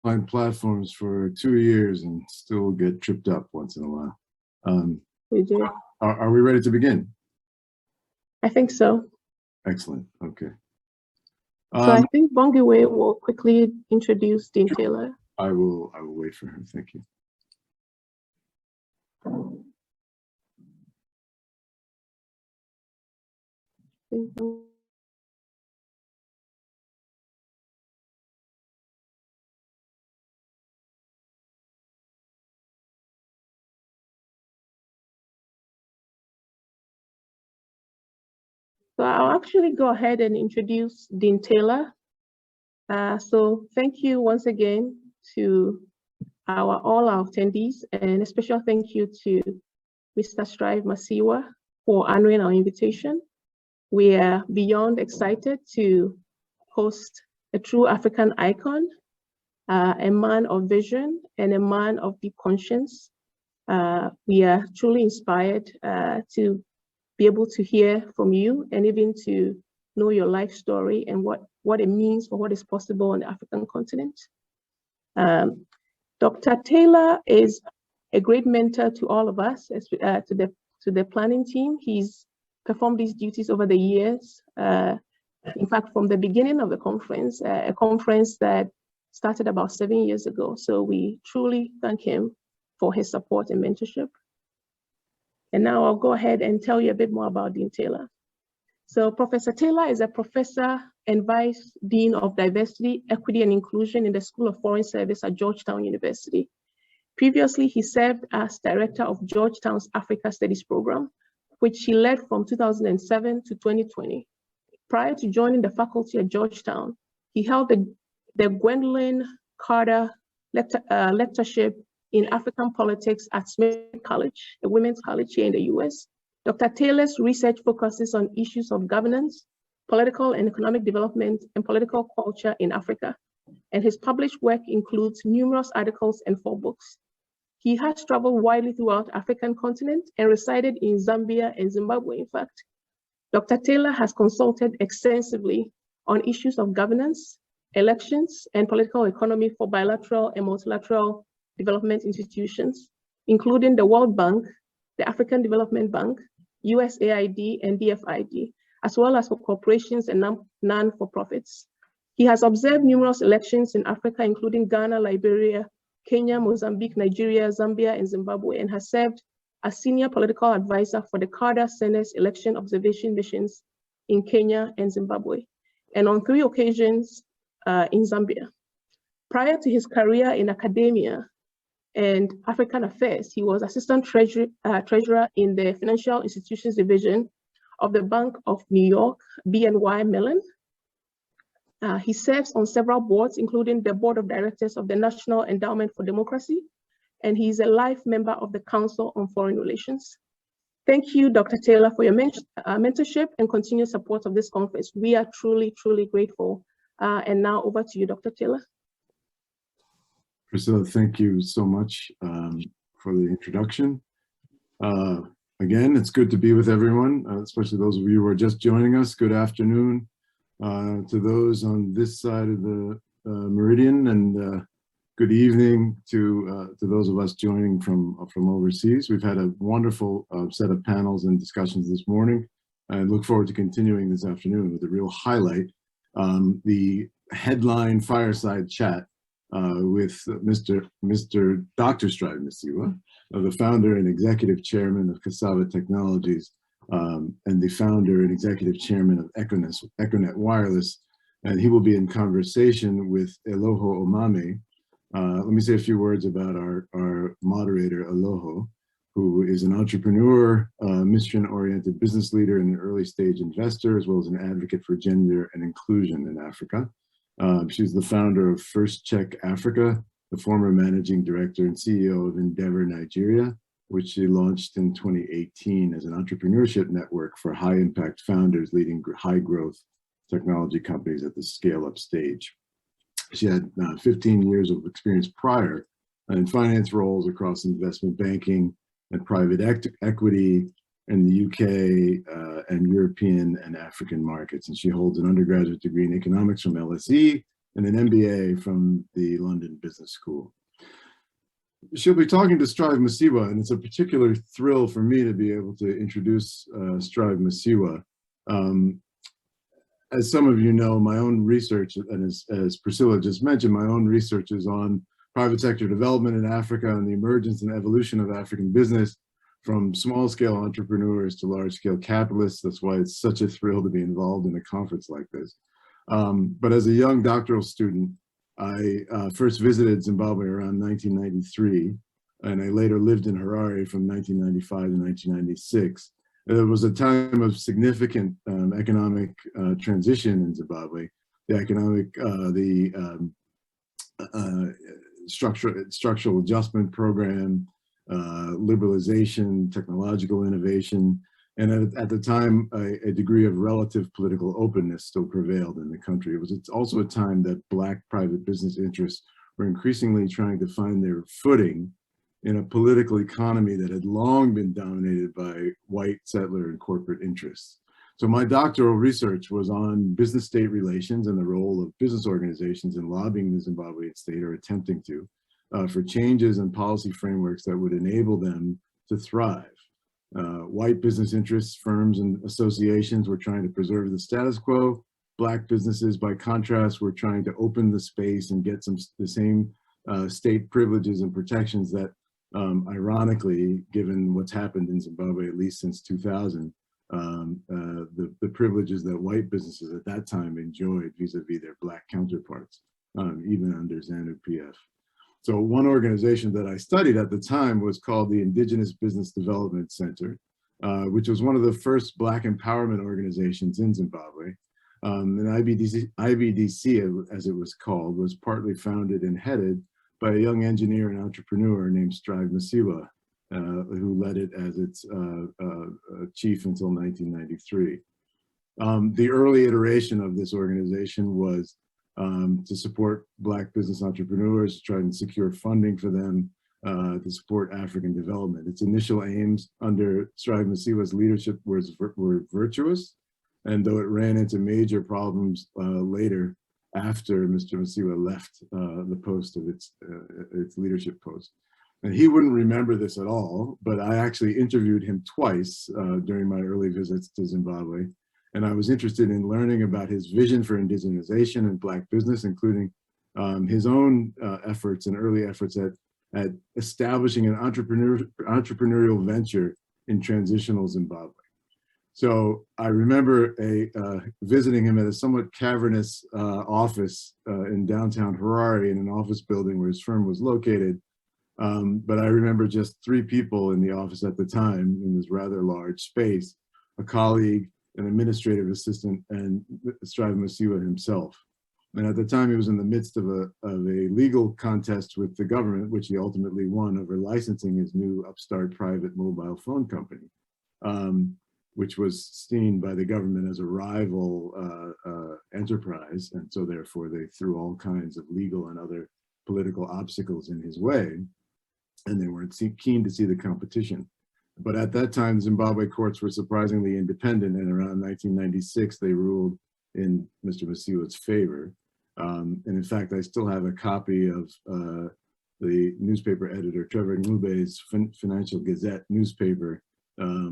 online platforms for 2 years and still get tripped up once in a while. We do. Are we ready to begin? I think so. Excellent. Okay. So I think Bongiwe will quickly introduce Dean Taylor. I will wait for her. Thank you. So I'll actually go ahead and introduce Dean Taylor. So thank you once again to all our attendees, and a special thank you to Mr. Strive Masiyiwa for honoring our invitation. We are beyond excited to host a true African icon, a man of vision and a man of deep conscience. We are truly inspired to be able to hear from you and even to know your life story and what it means for what is possible on the African continent. Dr. Taylor is a great mentor to all of us, to the planning team. He's performed these duties over the years. In fact, from the beginning of the conference, a conference that started about 7 years ago. So we truly thank him for his support and mentorship. And now I'll go ahead and tell you a bit more about Dean Taylor. So Professor Taylor is a professor and vice dean of diversity, equity, and inclusion in the School of Foreign Service at Georgetown University. Previously, he served as director of Georgetown's Africa Studies program, which he led from 2007 to 2020. Prior to joining the faculty at Georgetown, he held the Gwendolyn Carter lectureship in African politics at Smith College, a women's college here in the US. Dr. Taylor's research focuses on issues of governance, political and economic development, and political culture in Africa. And his published work includes numerous articles and 4 books. He has traveled widely throughout the African continent and resided in Zambia and Zimbabwe, in fact. Dr. Taylor has consulted extensively on issues of governance, elections, and political economy for bilateral and multilateral development institutions, including the World Bank, the African Development Bank, USAID, and DFID, as well as for corporations and non-for-profits. He has observed numerous elections in Africa, including Ghana, Liberia, Kenya, Mozambique, Nigeria, Zambia, and Zimbabwe, and has served as senior political advisor for the Carter Center's election observation missions in Kenya and Zimbabwe, and on 3 occasions in Zambia. Prior to his career in academia and African affairs, he was assistant treasurer in the Financial Institutions Division of the Bank of New York, BNY Mellon. He serves on several boards, including the board of directors of the National Endowment for Democracy, and he's a life member of the Council on Foreign Relations. Thank you, Dr. Taylor, for your mentorship and continued support of this conference. We are truly, truly grateful. And now over to you, Dr. Taylor. Priscilla, thank you so much for the introduction. Again, it's good to be with everyone, especially those of you who are just joining us. Good afternoon to those on this side of the meridian, and good evening to those of us joining from overseas. We've had a wonderful set of panels and discussions this morning. I look forward to continuing this afternoon with a real highlight, the headline fireside chat with Mr. Dr. Strive Masiyiwa, the founder and executive chairman of Cassava Technologies, and the founder and executive chairman of Econet Wireless. And he will be in conversation with Eloho Omame. Let me say a few words about our moderator, Eloho, who is an entrepreneur, mission-oriented business leader, and an early-stage investor, as well as an advocate for gender and inclusion in Africa. She's the founder of First Check Africa, the former managing director and CEO of Endeavor Nigeria, which she launched in 2018 as an entrepreneurship network for high-impact founders leading high-growth technology companies at the scale-up stage. She had 15 years of experience prior in finance roles across investment banking and private equity in the UK and European and African markets. And she holds an undergraduate degree in economics from LSE and an MBA from the London Business School. She'll be talking to Strive Masiyiwa, and it's a particular thrill for me to be able to introduce Strive Masiyiwa. As some of you know, my own research, and as Priscilla just mentioned, my own research is on private sector development in Africa and the emergence and evolution of African business from small-scale entrepreneurs to large-scale capitalists. That's why it's such a thrill to be involved in a conference like this. But as a young doctoral student, I first visited Zimbabwe around 1993, and I later lived in Harare from 1995 to 1996. It was a time of significant economic transition in Zimbabwe. The economic, structural adjustment program, liberalization, technological innovation, and at the time, a degree of relative political openness still prevailed in the country. It's also a time that Black private business interests were increasingly trying to find their footing in a political economy that had long been dominated by white settler and corporate interests. So my doctoral research was on business-state relations and the role of business organizations in lobbying the Zimbabwean state, or attempting to, for changes and policy frameworks that would enable them to thrive. White business interests, firms, and associations were trying to preserve the status quo. Black businesses, by contrast, were trying to open the space and get the same state privileges and protections that, ironically, given what's happened in Zimbabwe, at least since 2000, the privileges that white businesses at that time enjoyed vis-a-vis their Black counterparts, even under ZANU-PF. So one organization that I studied at the time was called the Indigenous Business Development Center, which was one of the first Black empowerment organizations in Zimbabwe. And IBDC, as it was called, was partly founded and headed by a young engineer and entrepreneur named Strive Masiyiwa, who led it as its chief until 1993. The early iteration of this organization was to support Black business entrepreneurs, to try and secure funding for them, to support African development. Its initial aims under Strive Masiyiwa's leadership were virtuous, and though it ran into major problems later after Mr. Masiyiwa left the post of its leadership post. And he wouldn't remember this at all, but I actually interviewed him twice during my early visits to Zimbabwe. And I was interested in learning about his vision for indigenization and Black business, including his own efforts and early efforts at establishing an entrepreneurial venture in transitional Zimbabwe. So I remember visiting him at a somewhat cavernous office in downtown Harare, in an office building where his firm was located. But I remember just 3 people in the office at the time in this rather large space: a colleague, an administrative assistant, and Strive Masiyiwa himself. And at the time, he was in the midst of a legal contest with the government, which he ultimately won, over licensing his new upstart private mobile phone company, which was seen by the government as a rival enterprise. And so therefore, they threw all kinds of legal and other political obstacles in his way, and they weren't keen to see the competition. But at that time, Zimbabwe courts were surprisingly independent, and around 1996, they ruled in Mr. Masiyiwa's favor. And in fact, I still have a copy of the newspaper editor, Trevor Ngube's Financial Gazette newspaper,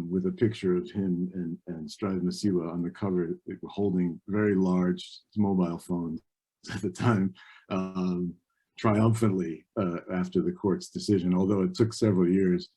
with a picture of him and Strive Masiyiwa on the cover, holding very large mobile phones at the time, triumphantly after the court's decision, although it took several years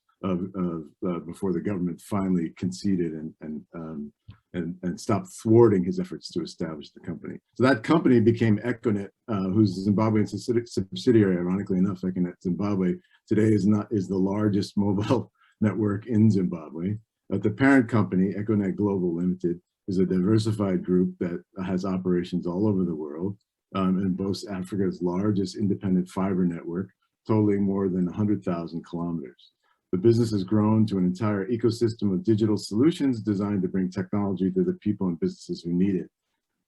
before the government finally conceded and stopped thwarting his efforts to establish the company. So that company became Econet, whose Zimbabwean subsidiary, ironically enough. Econet Zimbabwe today is the largest mobile network in Zimbabwe. But the parent company, Econet Global Limited, is a diversified group that has operations all over the world, and boasts Africa's largest independent fiber network, totaling more than 100,000 kilometers. The business has grown to an entire ecosystem of digital solutions designed to bring technology to the people and businesses who need it.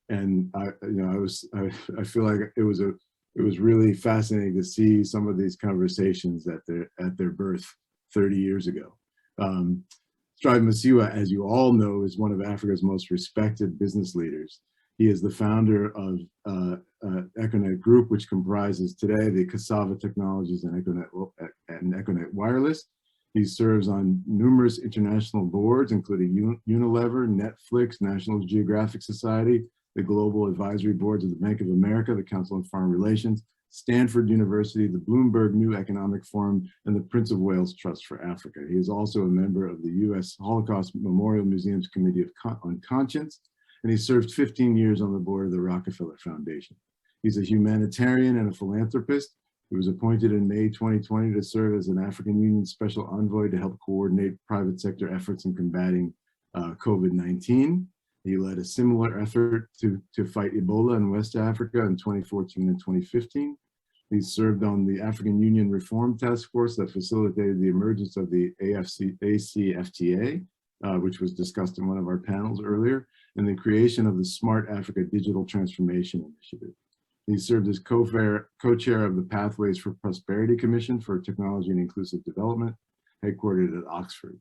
And I feel like it was really fascinating to see some of these conversations at their birth 30 years ago. Strive Masiyiwa, as you all know, is one of Africa's most respected business leaders. He is the founder of Econet Group, which comprises today the Cassava Technologies and Econet Wireless. He serves on numerous international boards, including Unilever, Netflix, National Geographic Society, the Global Advisory Boards of the Bank of America, the Council on Foreign Relations, Stanford University, the Bloomberg New Economic Forum, and the Prince of Wales Trust for Africa. He is also a member of the U.S. Holocaust Memorial Museum's Committee on Conscience, and he served 15 years on the board of the Rockefeller Foundation. He's a humanitarian and a philanthropist. He was appointed in May 2020 to serve as an African Union Special Envoy to help coordinate private sector efforts in combating COVID-19. He led a similar effort to fight Ebola in West Africa in 2014 and 2015. He served on the African Union Reform Task Force that facilitated the emergence of the ACFTA, which was discussed in one of our panels earlier, and the creation of the Smart Africa Digital Transformation Initiative. He served as co-chair of the Pathways for Prosperity Commission for Technology and Inclusive Development, headquartered at Oxford.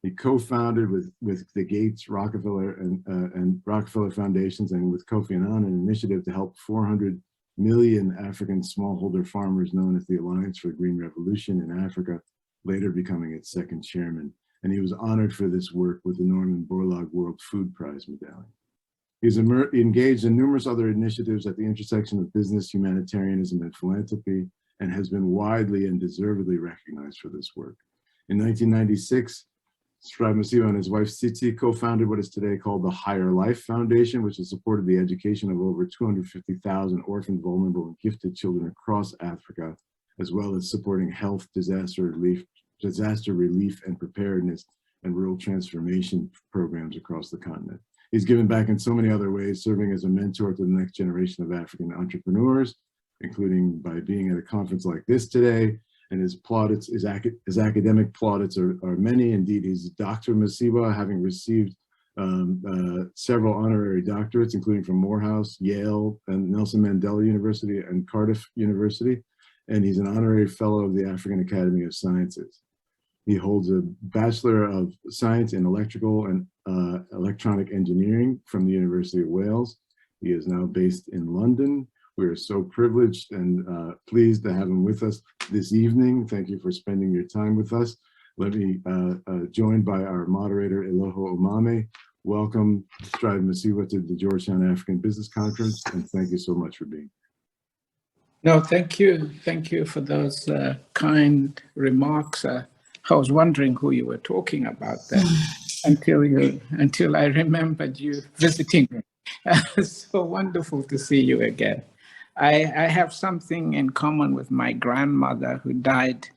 He co-founded with the Gates, Rockefeller, and Rockefeller Foundations, and with Kofi Annan, an initiative to help 400 million African smallholder farmers known as the Alliance for the Green Revolution in Africa, later becoming its second chairman. And he was honored for this work with the Norman Borlaug World Food Prize medallion. He's engaged in numerous other initiatives at the intersection of business, humanitarianism, and philanthropy, and has been widely and deservedly recognized for this work. In 1996, Masiyiwa and his wife Tsitsi co-founded what is today called the Higher Life Foundation, which has supported the education of over 250,000 orphaned, vulnerable, and gifted children across Africa, as well as supporting health, disaster relief and preparedness, and rural transformation programs across the continent. He's given back in so many other ways, serving as a mentor to the next generation of African entrepreneurs, including by being at a conference like this today. And his plaudits, his academic plaudits are many. Indeed, he's Dr. Masiyiwa, having received several honorary doctorates, including from Morehouse, Yale, and Nelson Mandela University, and Cardiff University. And he's an honorary fellow of the African Academy of Sciences. He holds a Bachelor of Science in Electrical and Electronic Engineering from the University of Wales. He is now based in London. We are so privileged and pleased to have him with us this evening. Thank you for spending your time with us. Let me joined by our moderator, Eloho Omame. Welcome, Strive Masiyiwa, to the Georgetown African Business Conference, and thank you so much for being here. No, thank you. Thank you for those kind remarks. I was wondering who you were talking about there until I remembered you visiting me. So wonderful to see you again. I have something in common with my grandmother, who died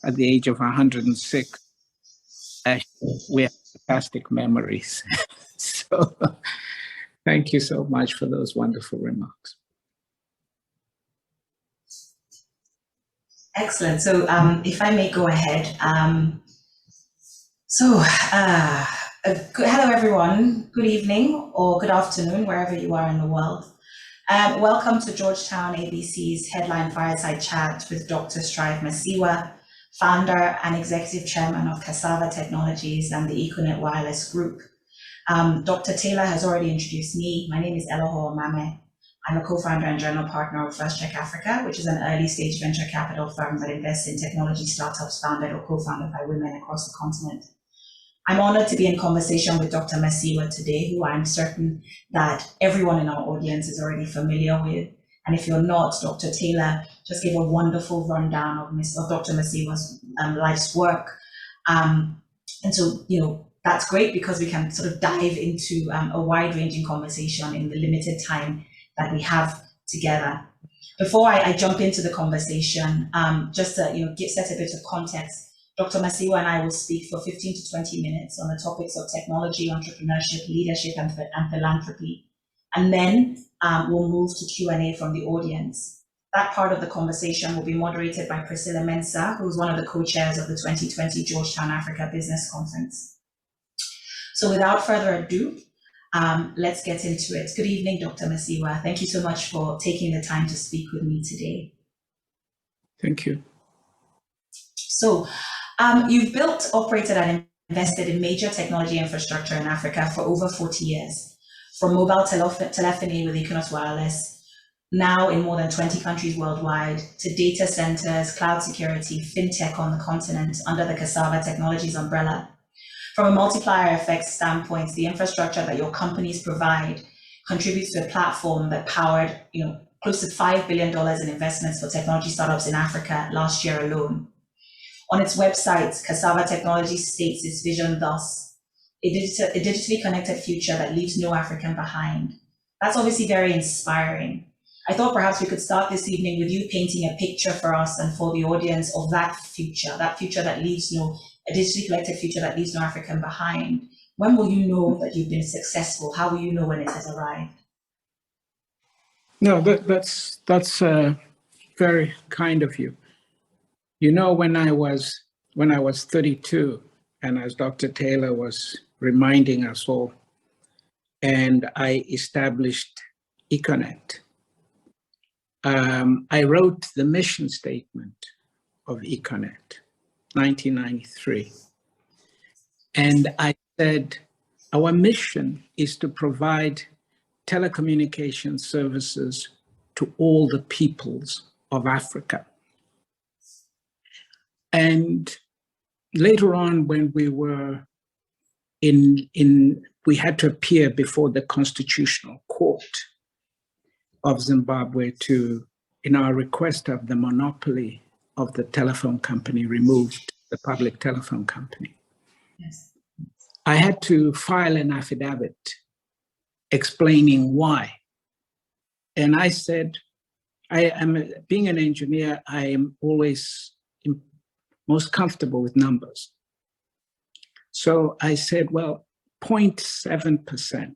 at the age of 106. We have fantastic memories. So thank you so much for those wonderful remarks. Excellent. So if I may go ahead. Hello, everyone. Good evening or good afternoon, wherever you are in the world. Welcome to Georgetown ABC's Headline Fireside Chat with Dr. Strive Masiyiwa, founder and executive chairman of Cassava Technologies and the Econet Wireless Group. Dr. Taylor has already introduced me. My name is Eloho Omame. I'm a co-founder and general partner of First Check Africa, which is an early-stage venture capital firm that invests in technology startups founded or co-founded by women across the continent. I'm honored to be in conversation with Dr. Masiyiwa today, who I'm certain that everyone in our audience is already familiar with. And if you're not, Dr. Taylor just gave a wonderful rundown of Dr. Masiyiwa's life's work. And so, that's great because we can sort of dive into a wide-ranging conversation in the limited time that we have together. Before I jump into the conversation, just to set a bit of context, Dr. Masiyiwa and I will speak for 15 to 20 minutes on the topics of technology, entrepreneurship, leadership, and philanthropy. And then we'll move to Q&A from the audience. That part of the conversation will be moderated by Priscilla Mensah, who's one of the co-chairs of the 2020 Georgetown Africa Business Conference. So without further ado, let's get into it. Good evening, Dr. Masiyiwa. Thank you so much for taking the time to speak with me today. Thank you. So you've built, operated, and invested in major technology infrastructure in Africa for over 40 years. from mobile telephony with Econet Wireless, now in more than 20 countries worldwide, to data centers, cloud security, fintech on the continent under the Cassava Technologies umbrella. From a multiplier effect standpoint, the infrastructure that your companies provide contributes to a platform that powered, close to $5 billion in investments for technology startups in Africa last year alone. On its website, Cassava Technologies states its vision thus: a digitally connected future that leaves no African behind. That's obviously very inspiring. I thought perhaps we could start this evening with you painting a picture for us and for the audience of that future that leaves a digitally connected future that leaves no African behind. When will you know that you've been successful? How will you know when it has arrived? No, that's very kind of you. When I was 32, and as Dr. Taylor was reminding us all, and I established Econet, I wrote the mission statement of Econet, 1993. And I said, our mission is to provide telecommunication services to all the peoples of Africa. And later on, when we were we had to appear before the Constitutional Court of Zimbabwe in our request of the monopoly of the telephone company removed, the public telephone company. Yes. I had to file an affidavit explaining why. And I said, being an engineer, I am always most comfortable with numbers. So I said, well, 0.7%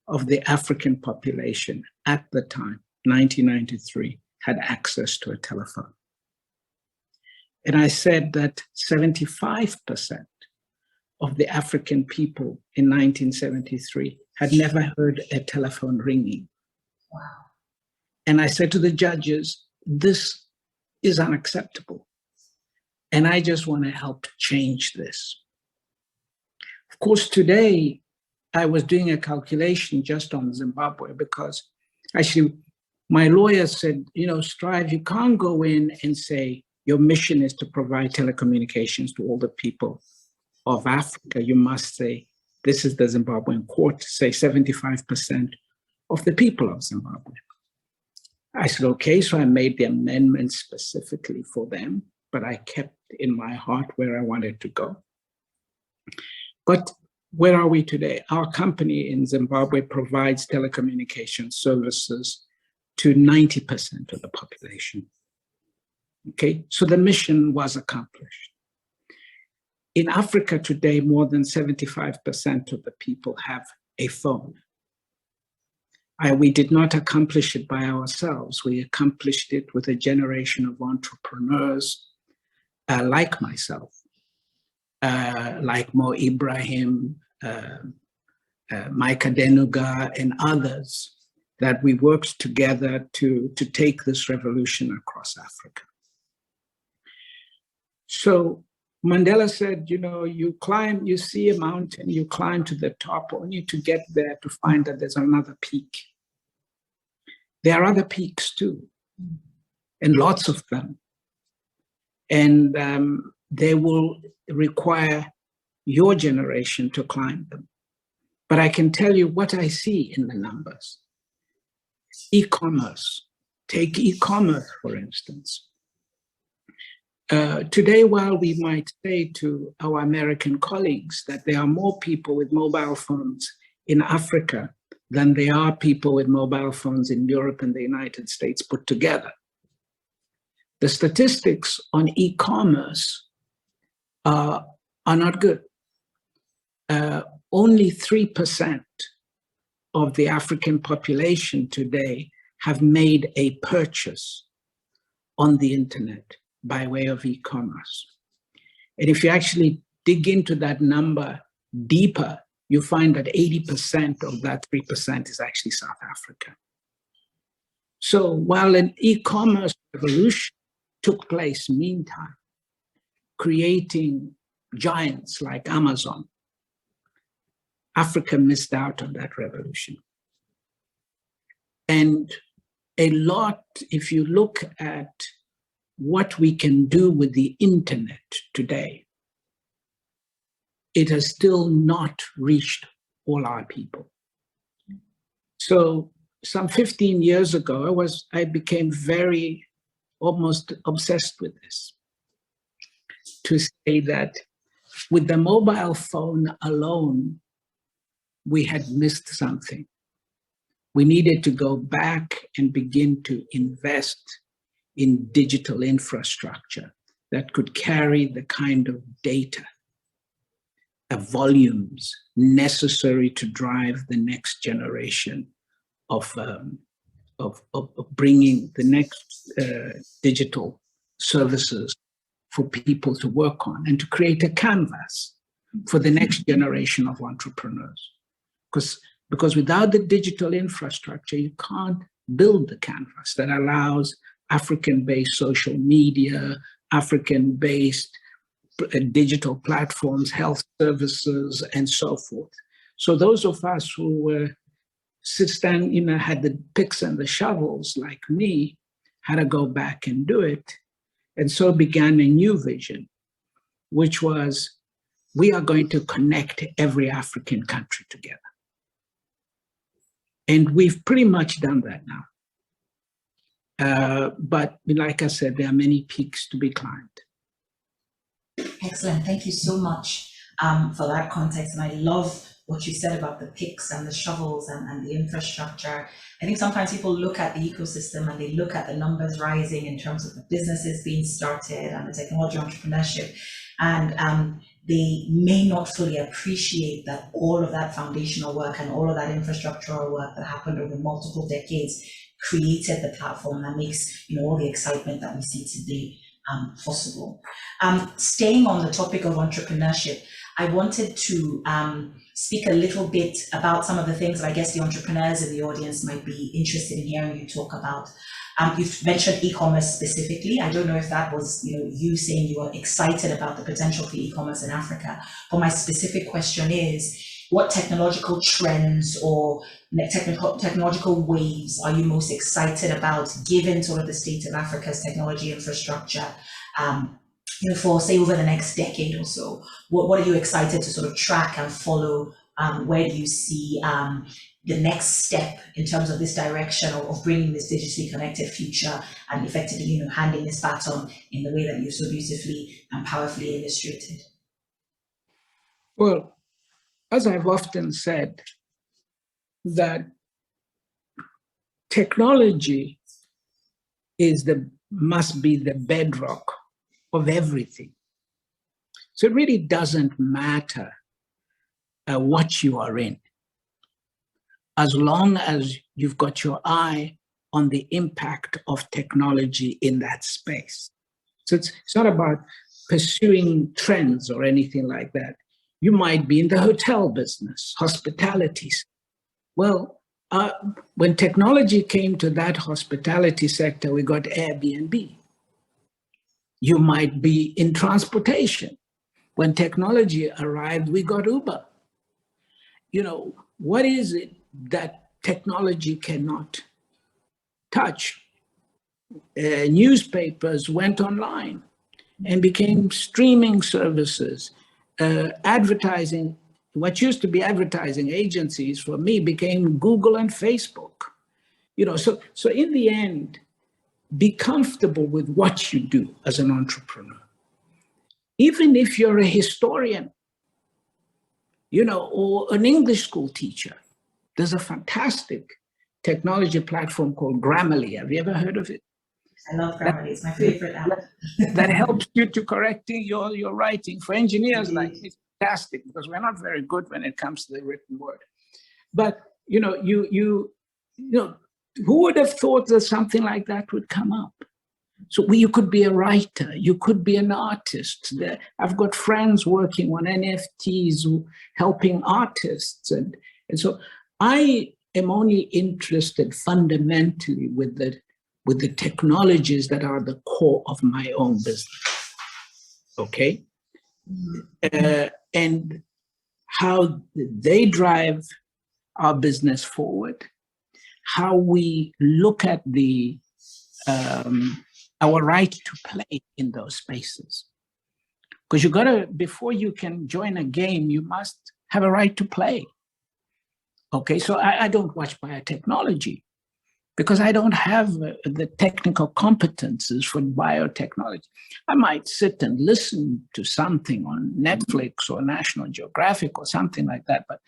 of the African population at the time, 1993, had access to a telephone. And I said that 75% of the African people in 1973 had never heard a telephone ringing. Wow. And I said to the judges, this is unacceptable. And I just want to help change this. Of course, today, I was doing a calculation just on Zimbabwe because actually my lawyer said, Strive, you can't go in and say your mission is to provide telecommunications to all the people of Africa. You must say, this is the Zimbabwean court, say 75% of the people of Zimbabwe. I said, okay, so I made the amendment specifically for them, but I kept in my heart where I wanted to go. But where are we today? Our company in Zimbabwe provides telecommunication services to 90% of the population. Okay, so the mission was accomplished. In Africa today, more than 75% of the people have a phone. We did not accomplish it by ourselves. We accomplished it with a generation of entrepreneurs like myself, like Mo Ibrahim, Mike Adenuga, and others, that we worked together to take this revolution across Africa. So Mandela said, you see a mountain, you climb to the top, only to get there to find that there's another peak. There are other peaks too, and lots of them. And they will require your generation to climb them. But I can tell you what I see in the numbers. E-commerce. Take e-commerce, for instance. Today, while we might say to our American colleagues that there are more people with mobile phones in Africa than there are people with mobile phones in Europe and the United States put together, the statistics on e-commerce are not good. Only 3% of the African population today have made a purchase on the internet by way of e-commerce. And if you actually dig into that number deeper, you find that 80% of that 3% is actually South Africa. So while an e-commerce revolution took place meantime, creating giants like Amazon, Africa missed out on that revolution. And a lot, if you look at what we can do with the internet today, it has still not reached all our people. So some 15 years ago, I became very, almost obsessed with this, to say that with the mobile phone alone, we had missed something. We needed to go back and begin to invest in digital infrastructure that could carry the kind of data, volumes necessary to drive the next generation of bringing the next digital services for people to work on, and to create a canvas for the next generation of entrepreneurs. Because without the digital infrastructure, you can't build the canvas that allows African-based social media, African-based digital platforms, health services, and so forth. So those of us who were had the picks and the shovels like me, had to go back and do it. And so began a new vision, which was, we are going to connect every African country together. And we've pretty much done that now. But like I said, there are many peaks to be climbed. Excellent. Thank you so much for that context. And I love what you said about the picks and the shovels and the infrastructure. I think sometimes people look at the ecosystem and they look at the numbers rising in terms of the businesses being started and the technology entrepreneurship, and they may not fully appreciate that all of that foundational work and all of that infrastructural work that happened over multiple decades created the platform that makes all the excitement that we see today possible. Staying on the topic of entrepreneurship, I wanted to speak a little bit about some of the things that I guess the entrepreneurs in the audience might be interested in hearing you talk about. You've mentioned e-commerce specifically. I don't know if that was you saying you were excited about the potential for e-commerce in Africa, but my specific question is, what technological trends or technological waves are you most excited about, given sort of the state of Africa's technology infrastructure, for say over the next decade or so? What are you excited to sort of track and follow? Where do you see the next step in terms of this direction of bringing this digitally connected future and effectively handing this baton in the way that you so beautifully and powerfully illustrated? Well, as I've often said, that technology must be the bedrock of everything. So it really doesn't matter what you are in, as long as you've got your eye on the impact of technology in that space. So it's not about pursuing trends or anything like that. You might be in the hotel business, hospitalities. Well, when technology came to that hospitality sector, we got Airbnb. You might be in transportation. When technology arrived, we got Uber. What is it that technology cannot touch? Newspapers went online and became streaming services. Advertising, what used to be advertising agencies for me became Google and Facebook. So in the end, be comfortable with what you do as an entrepreneur. Even if you're a historian, or an English school teacher, there's a fantastic technology platform called Grammarly. Have you ever heard of it? I love Grammarly. It's my favorite app. That helps you to correcting your writing. For engineers like me, it's fantastic, because we're not very good when it comes to the written word. But who would have thought that something like that would come up? So you could be a writer, you could be an artist. I've got friends working on NFTs, helping artists. And so I am only interested fundamentally with the technologies that are the core of my own business, okay? And how they drive our business forward, how we look at our right to play in those spaces. Because you gotta, before you can join a game, you must have a right to play. Okay, so I don't watch biotechnology because I don't have the technical competences for biotechnology. I might sit and listen to something on Netflix or National Geographic or something like that, but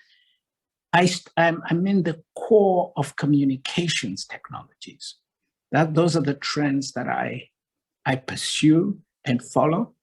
I'm in the core of communications technologies. Those are the trends that I pursue and follow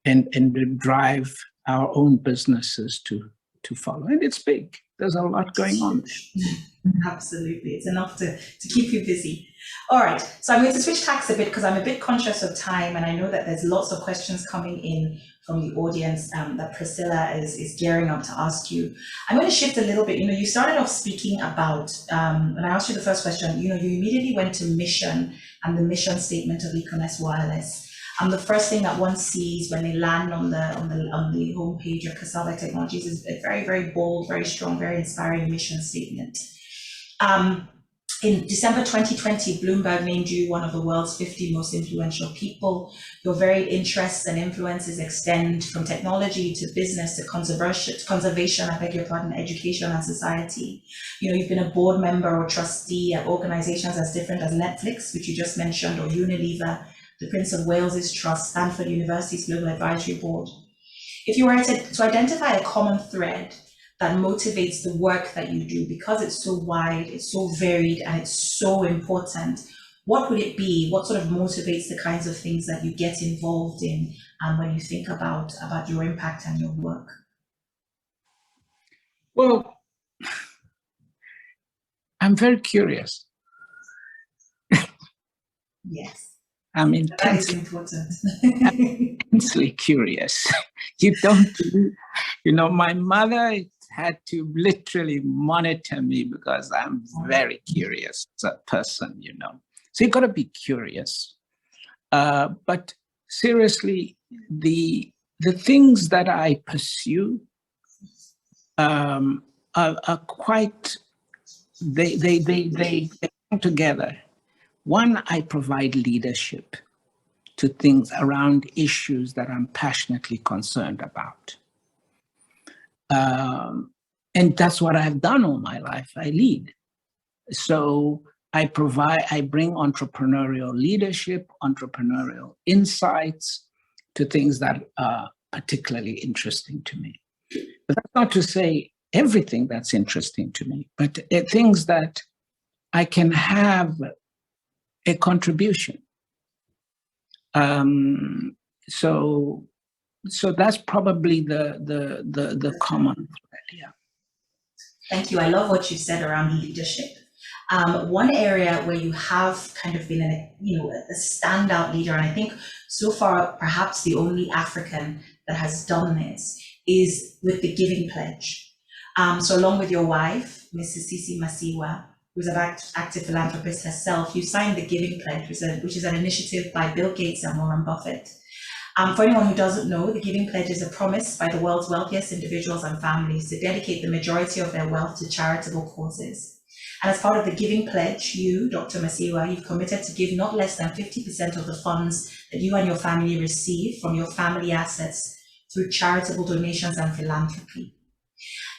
and drive our own businesses to follow. And it's big. There's a lot going on there. Absolutely. It's enough to keep you busy. All right. So I'm going to switch tacks a bit because I'm a bit conscious of time, and I know that there's lots of questions coming in from the audience that Priscilla is gearing up to ask you. I'm going to shift a little bit. You started off speaking about, when I asked you the first question, you immediately went to mission and the mission statement of Econet Wireless. The first thing that one sees when they land on the homepage of Cassava Technologies is a very, very bold, very strong, very inspiring mission statement. In December 2020, Bloomberg named you one of the world's 50 most influential people. Your varied interests and influences extend from technology to business to conservation, education and society. You've been a board member or trustee at organizations as different as Netflix, which you just mentioned, or Unilever, the Prince of Wales's Trust, Stanford University's Global Advisory Board. If you were to identify a common thread that motivates the work that you do, because it's so wide, it's so varied, and it's so important, what would it be? What sort of motivates the kinds of things that you get involved in when you think about your impact and your work? Well, I'm very curious. Yes. I'm intensely curious. You don't believe, my mother had to literally monitor me because I'm very curious as a person, So you got to be curious. But seriously, the things that I pursue are quite, they come together. One, I provide leadership to things around issues that I'm passionately concerned about. And that's what I've done all my life. I lead. So I bring entrepreneurial leadership, entrepreneurial insights to things that are particularly interesting to me. But that's not to say everything that's interesting to me, but things that I can have a contribution. So that's probably the common thread. Yeah. Thank you. I love what you said around leadership. One area where you have kind of been a standout leader, and I think so far perhaps the only African that has done this, is with the Giving Pledge. So along with your wife, Mrs. Masiyiwa, who's an active philanthropist herself, you signed the Giving Pledge, which is an initiative by Bill Gates and Warren Buffett. For anyone who doesn't know, the Giving Pledge is a promise by the world's wealthiest individuals and families to dedicate the majority of their wealth to charitable causes. And as part of the Giving Pledge, you, Dr. Masiyiwa, you've committed to give not less than 50% of the funds that you and your family receive from your family assets through charitable donations and philanthropy.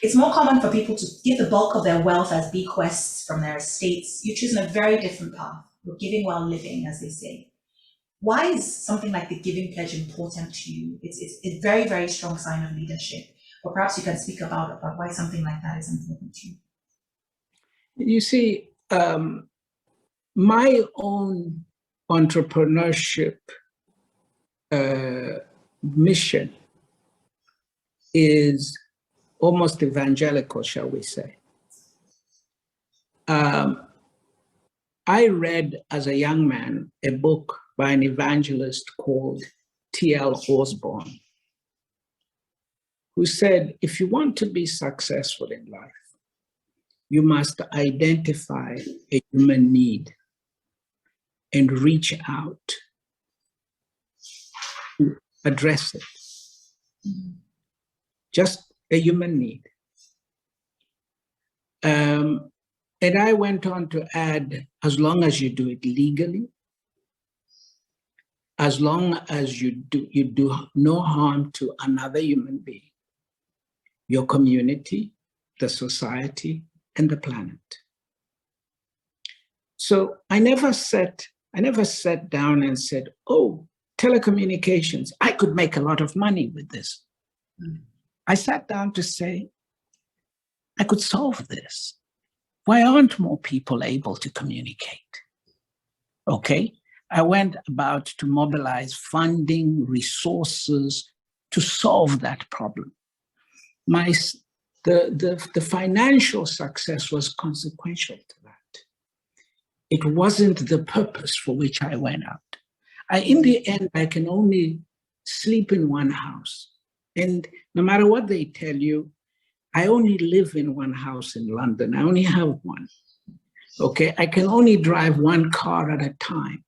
It's more common for people to give the bulk of their wealth as bequests from their estates. You've chosen a very different path. You're giving while living, as they say. Why is something like the Giving Pledge important to you? It's a very, very strong sign of leadership. Or perhaps you can speak about why something like that is important to you. You see, my own entrepreneurship mission is almost evangelical, shall we say. I read as a young man a book by an evangelist called T.L. Osborne, who said, if you want to be successful in life, you must identify a human need and reach out to address it. Just a human need. And I went on to add, as long as you do it legally, as long as you do no harm to another human being, your community, the society, and the planet. So I never sat down and said, oh, telecommunications, I could make a lot of money with this. I sat down to say, I could solve this. Why aren't more people able to communicate? Okay, I went about to mobilize funding, resources to solve that problem. The financial success was consequential to that. It wasn't the purpose for which I went out. In the end, I can only sleep in one house. And no matter what they tell you, I only live in one house in London. I only have one. Okay, I can only drive one car at a time.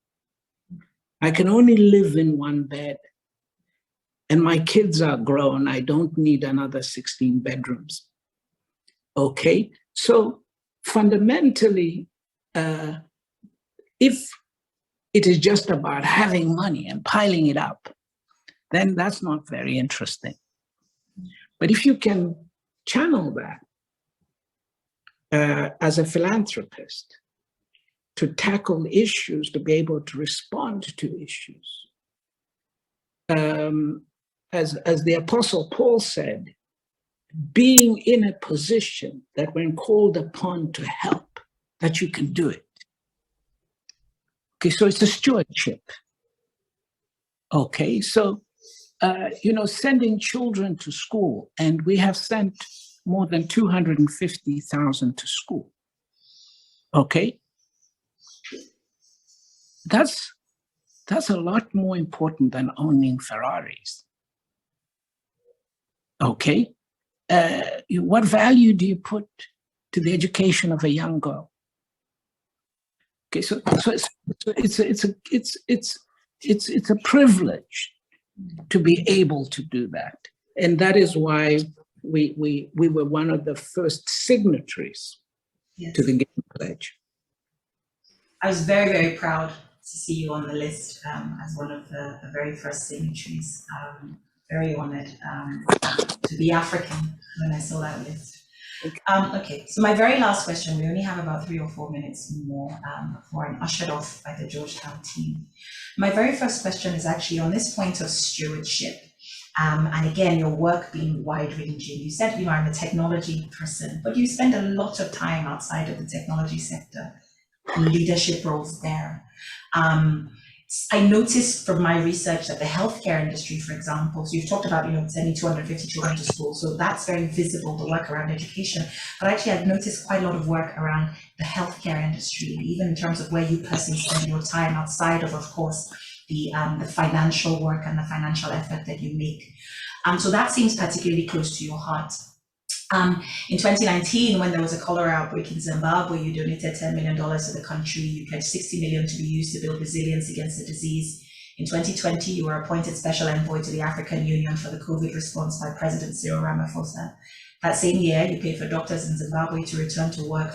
I can only live in one bed. And my kids are grown. I don't need another 16 bedrooms. Okay, so fundamentally, if it is just about having money and piling it up, then that's not very interesting. But if you can channel that as a philanthropist to tackle issues, to be able to respond to issues, as the Apostle Paul said, being in a position that when called upon to help, that you can do it. Okay, so it's a stewardship. Okay, so, sending children to school, and we have sent more than 250,000 to school. Okay, that's a lot more important than owning Ferraris. Okay, what value do you put to the education of a young girl? Okay, so it's a privilege to be able to do that, and that is why we were one of the first signatories to the Game Pledge. I was very, very proud to see you on the list as one of the very first signatories. Very honored to be African when I saw that list. Okay, so my very last question, we only have about 3 or 4 minutes more before I'm ushered off by the Georgetown team. My very first question is actually on this point of stewardship. And again, your work being wide-ranging. You said you are a technology person, but you spend a lot of time outside of the technology sector, in leadership roles there. I noticed from my research that the healthcare industry, for example, so you've talked about, sending 250 children to school, so that's very visible, the work around education. But actually, I've noticed quite a lot of work around the healthcare industry, even in terms of where you personally spend your time outside of course, the financial work and the financial effort that you make. So that seems particularly close to your heart. In 2019, when there was a cholera outbreak in Zimbabwe, you donated $10 million to the country. You pledged $60 million to be used to build resilience against the disease. In 2020, you were appointed special envoy to the African Union for the COVID response by President Cyril Ramaphosa. That same year, you paid for doctors in Zimbabwe to return to work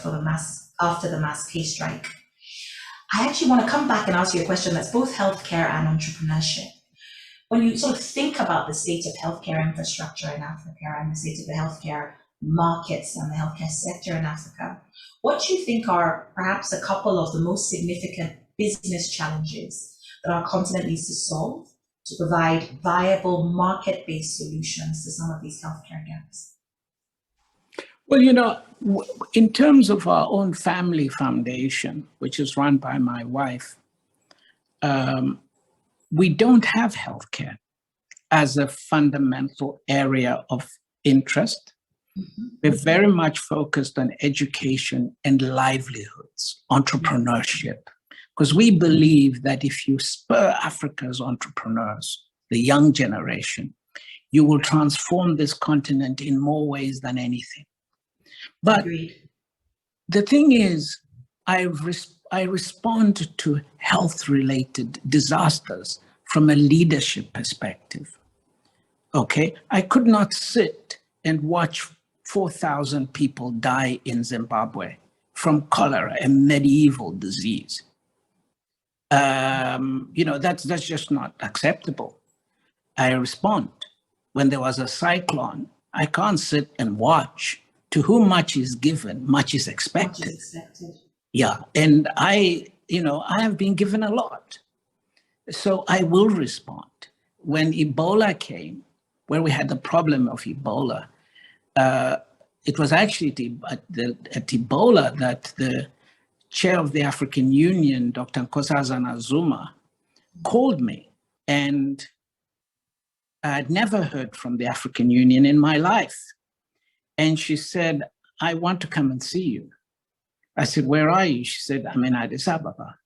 after the mass pay strike. I actually want to come back and ask you a question that's both healthcare and entrepreneurship. When you sort of think about the state of healthcare infrastructure in Africa and the state of the healthcare markets and the healthcare sector in Africa, what do you think are perhaps a couple of the most significant business challenges that our continent needs to solve to provide viable market-based solutions to some of these healthcare gaps? Well, in terms of our own family foundation, which is run by my wife, we don't have healthcare as a fundamental area of interest. Mm-hmm. We're very much focused on education and livelihoods, entrepreneurship, because we believe that if you spur Africa's entrepreneurs, the young generation, you will transform this continent in more ways than anything. But agreed. The thing is, I respond to health-related disasters from a leadership perspective. Okay, I could not sit and watch 4,000 people die in Zimbabwe from cholera, a medieval disease. That's just not acceptable. I respond. When there was a cyclone, I can't sit and watch. To whom much is given, much is expected. Much is expected. Yeah, and I have been given a lot. So I will respond. When Ebola came, where we had the problem of Ebola, it was actually at Ebola that the chair of the African Union, Dr. Nkosazana Zuma, called me, and I'd never heard from the African Union in my life. And she said, I want to come and see you. I said, where are you? She said, I'm in Addis Ababa.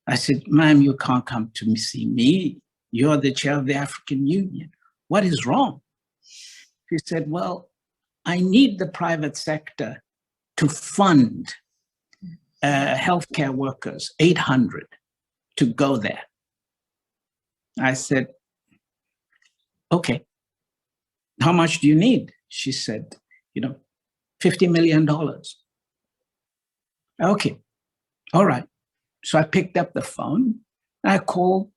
I said, ma'am, you can't come to see me. You're the chair of the African Union. What is wrong? She said, well, I need the private sector to fund healthcare workers, 800, to go there. I said, okay, how much do you need? She said, $50 million. Okay, all right. So I picked up the phone, and I called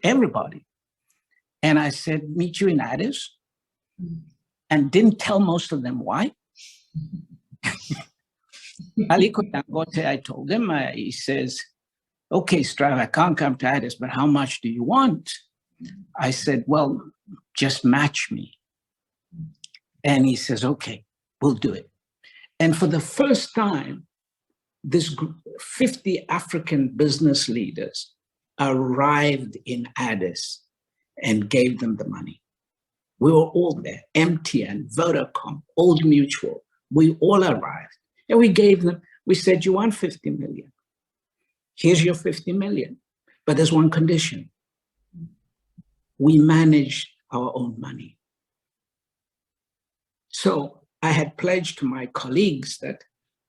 everybody. And I said, meet you in Addis, and didn't tell most of them why. Aliko Dangote, I told him, he says, okay, Strive, I can't come to Addis, but how much do you want? I said, well, just match me. And he says, okay, we'll do it. And for the first time, this 50 African business leaders arrived in Addis and gave them the money. We were all there, MTN, Vodacom, Old Mutual. We all arrived. And we gave them, we said, you want 50 million. Here's your 50 million. But there's one condition. We manage our own money. So I had pledged to my colleagues that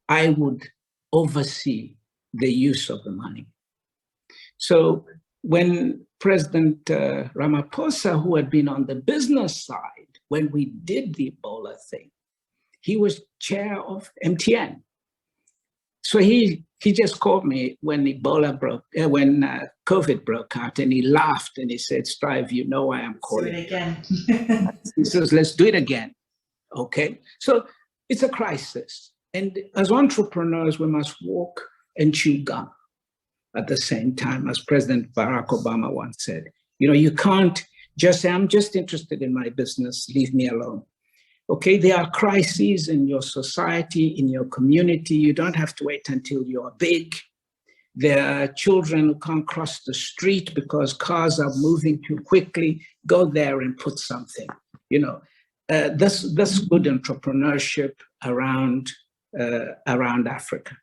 I would oversee the use of the money. So when President Ramaphosa, who had been on the business side when we did the Ebola thing, he was chair of MTN. So he just called me when COVID broke out, and he laughed and he said, Strive, you know why I'm calling. Do it again. He says, let's do it again. Okay, so it's a crisis. And as entrepreneurs, we must walk and chew gum at the same time, as President Barack Obama once said. You can't just say, I'm just interested in my business, leave me alone. Okay, there are crises in your society, in your community. You don't have to wait until you're big. There are children who can't cross the street because cars are moving too quickly. Go there and put something. This good entrepreneurship around Africa.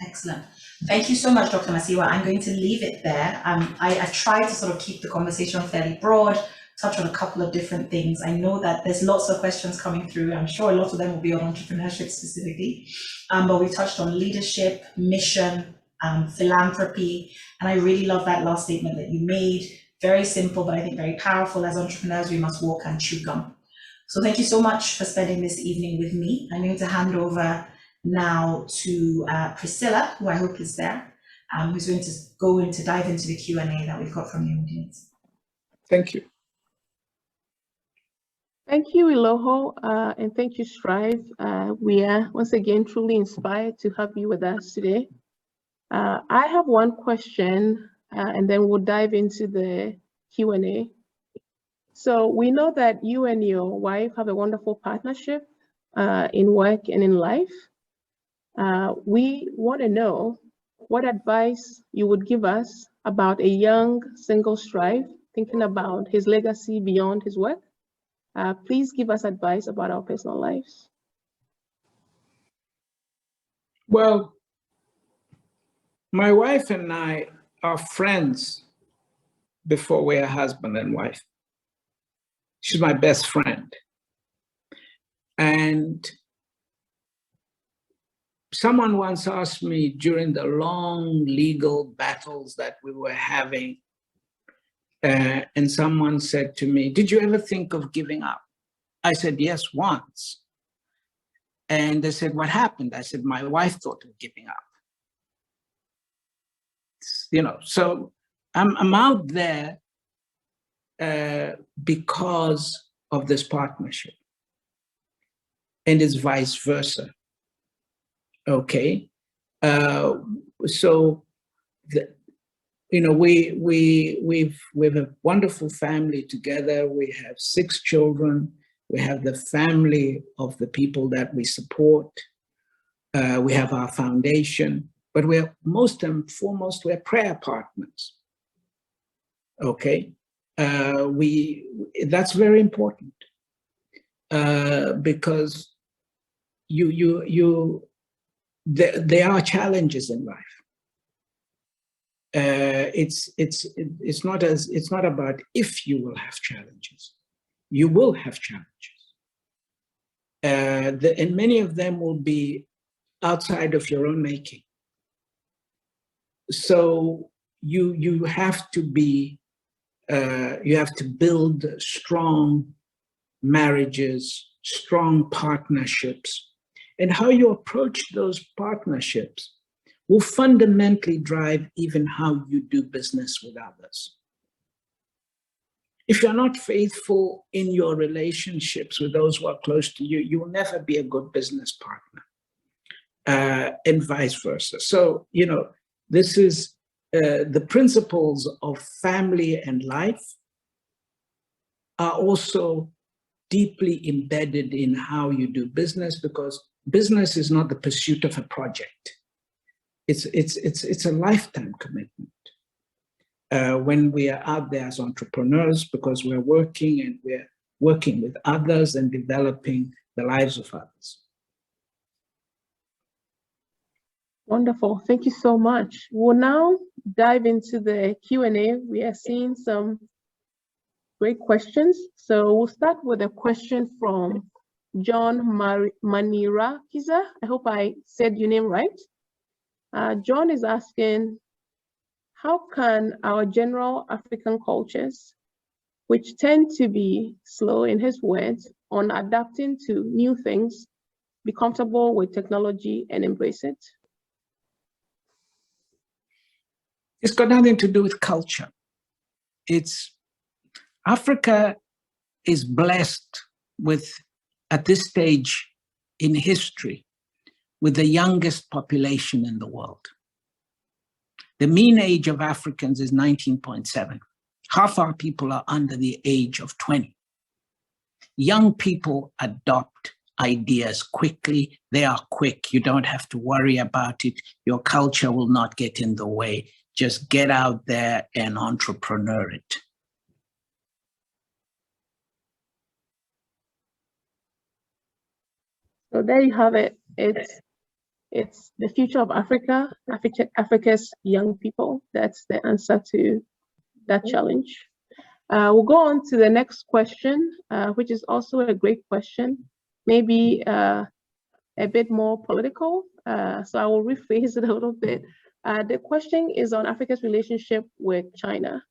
Excellent. Thank you so much, Dr. Masiyiwa. I'm going to leave it there. I tried to sort of keep the conversation fairly broad, touch on a couple of different things. I know that there's lots of questions coming through. I'm sure a lot of them will be on entrepreneurship specifically, but we touched on leadership, mission, philanthropy, and I really love that last statement that you made. Very simple, but I think very powerful. As entrepreneurs, we must walk and chew gum. So thank you so much for spending this evening with me. I'm going to hand over now to Priscilla, who I hope is there, who's going to dive into the Q&A that we've got from the audience. Thank you. Thank you, Eloho, and thank you, Strive. We are once again truly inspired to have you with us today. I have one question, and then we'll dive into the Q&A. So we know that you and your wife have a wonderful partnership in work and in life. We want to know what advice you would give us about a young single Strive thinking about his legacy beyond his work. Please give us advice about our personal lives. Well, my wife and I are friends before we are husband and wife. She's my best friend. And someone once asked me during the long legal battles that we were having, and someone said to me, did you ever think of giving up? I said, yes, once. And they said, what happened? I said, my wife thought of giving up. You know, so I'm out there because of this partnership. And it's vice versa. Okay. So, you know, we've a wonderful family together. We have 6 children. We have the family of the people that we support. We have our foundation, but we're most and foremost, we're prayer partners. Okay, that's very important because there are challenges in life. It's not about if you will have challenges. You will have challenges, and many of them will be outside of your own making. So you have to be you have to build strong marriages, strong partnerships, and how you approach those partnerships will fundamentally drive even how you do business with others. If you're not faithful in your relationships with those who are close to you, you will never be a good business partner, and vice versa. So, you know, this is the principles of family and life are also deeply embedded in how you do business, because business is not the pursuit of a project. It's a lifetime commitment. When we are out there as entrepreneurs, because we're working with others and developing the lives of others. Wonderful. Thank you so much. We'll now dive into the Q&A. We are seeing some great questions. So we'll start with a question from John Manirakiza. I hope I said your name right. John is asking, how can our general African cultures, which tend to be slow, in his words, on adapting to new things, be comfortable with technology and embrace it? It's got nothing to do with culture. Africa is blessed with, at this stage in history, with the youngest population in the world. The mean age of Africans is 19.7. Half our people are under the age of 20. Young people adopt ideas quickly. They are quick. You don't have to worry about it. Your culture will not get in the way. Just get out there and entrepreneur it. So there you have it. It's the future of Africa, Africa's young people. That's the answer to that challenge. We'll go on to the next question, which is also a great question, maybe a bit more political. So I will rephrase it a little bit. The question is on Africa's relationship with China.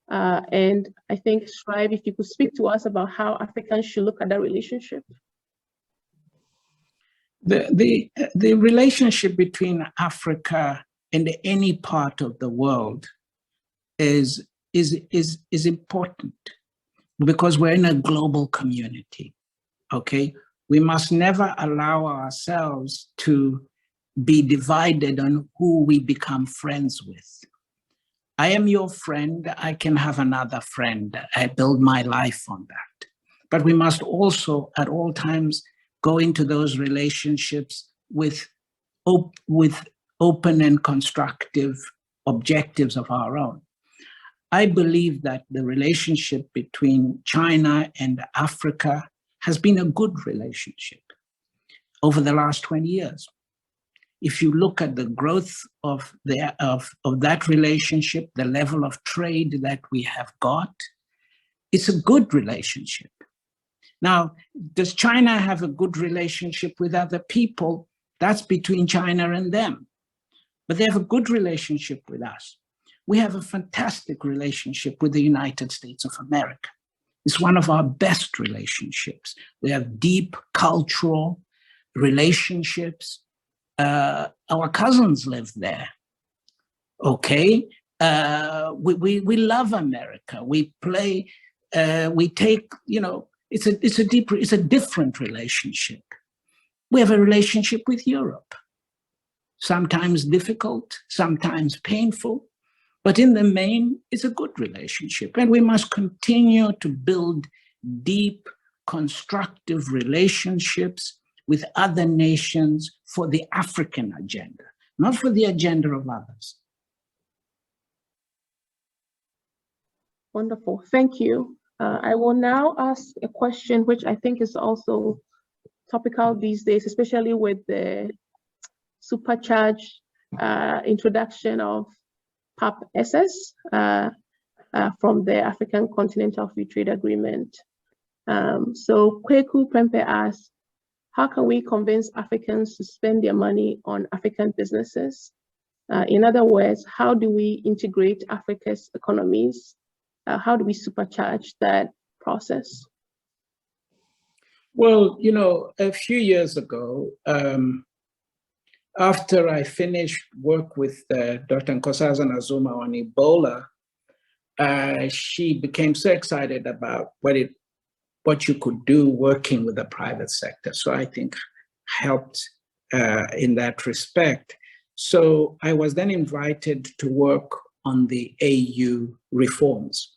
And I think, Strive, if you could speak to us about how Africans should look at that relationship. The relationship between Africa and any part of the world is important because we're in a global community, okay? We must never allow ourselves to be divided on who we become friends with. I am your friend, I can have another friend. I build my life on that. But we must also at all times go into those relationships with open and constructive objectives of our own. I believe that the relationship between China and Africa has been a good relationship over the last 20 years. If you look at the growth of that relationship, the level of trade that we have got, it's a good relationship. Now, does China have a good relationship with other people? That's between China and them. But they have a good relationship with us. We have a fantastic relationship with the United States of America. It's one of our best relationships. We have deep cultural relationships. Our cousins live there, okay? We love America. We play, we take, you know, it's a different relationship. We have a relationship with Europe, sometimes difficult, sometimes painful, but in the main, it's a good relationship. And we must continue to build deep, constructive relationships with other nations for the African agenda, not for the agenda of others. Wonderful, thank you. I will now ask a question which I think is also topical these days, especially with the supercharged introduction of PAP-SS from the African Continental Free Trade Agreement. So Kweku Prempe asks, how can we convince Africans to spend their money on African businesses? In other words, how do we integrate Africa's economies? How do we supercharge that process? Well, you know, a few years ago, after I finished work with Dr. Nkosazana Zuma on Ebola, she became so excited about what you could do working with the private sector. So I think helped in that respect. So I was then invited to work on the AU reforms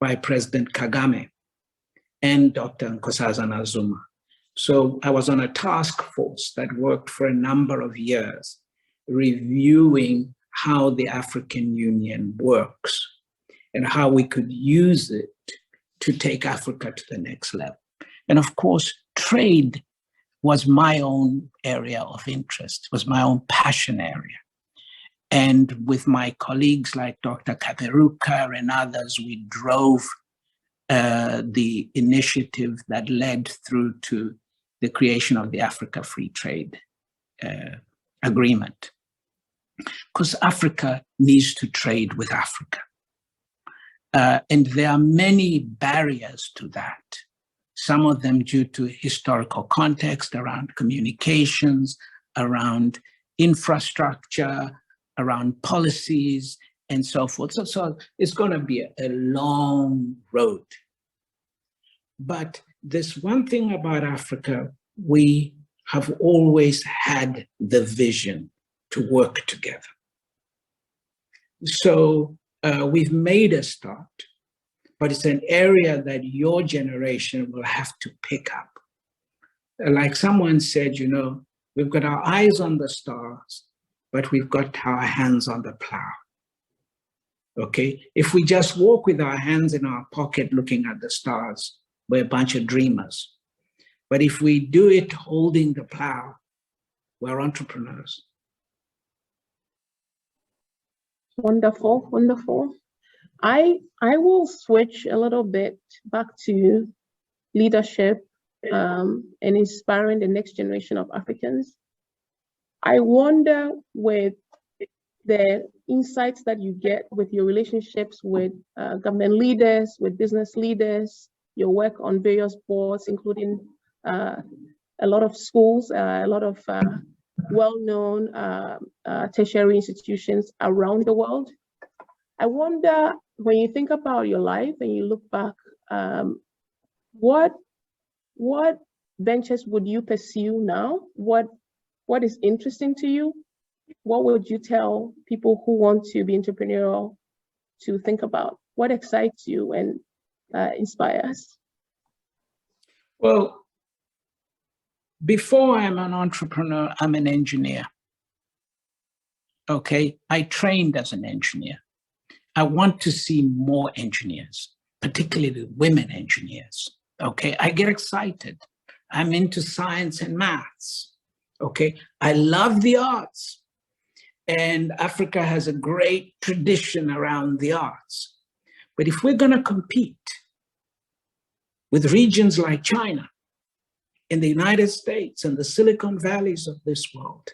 by President Kagame and Dr. Nkosazana Zuma. So I was on a task force that worked for a number of years, reviewing how the African Union works and how we could use it to take Africa to the next level. And of course, trade was my own area of interest, was my own passion area. And with my colleagues like Dr. Kaberuka and others, we drove the initiative that led through to the creation of the Africa Free Trade Agreement. Because Africa needs to trade with Africa. And there are many barriers to that. Some of them due to historical context around communications, around infrastructure, around policies, and so forth. So it's going to be a long road. But there's one thing about Africa, we have always had the vision to work together. So we've made a start, but it's an area that your generation will have to pick up. Like someone said, you know, we've got our eyes on the stars, but we've got our hands on the plow. Okay, if we just walk with our hands in our pocket looking at the stars, we're a bunch of dreamers. But if we do it holding the plow, we're entrepreneurs. Wonderful, wonderful. I will switch a little bit back to leadership and inspiring the next generation of Africans. I wonder, with the insights that you get with your relationships with government leaders, with business leaders, your work on various boards, including a lot of schools, a lot of well-known tertiary institutions around the world. I wonder, when you think about your life and you look back, what ventures would you pursue now? What is interesting to you? What would you tell people who want to be entrepreneurial to think about? What excites you and inspires? Well, before I'm an entrepreneur, I'm an engineer. Okay, I trained as an engineer. I want to see more engineers, particularly women engineers. Okay, I get excited. I'm into science and maths. Okay, I love the arts. And Africa has a great tradition around the arts. But if we're going to compete with regions like China, in the United States and the Silicon Valleys of this world,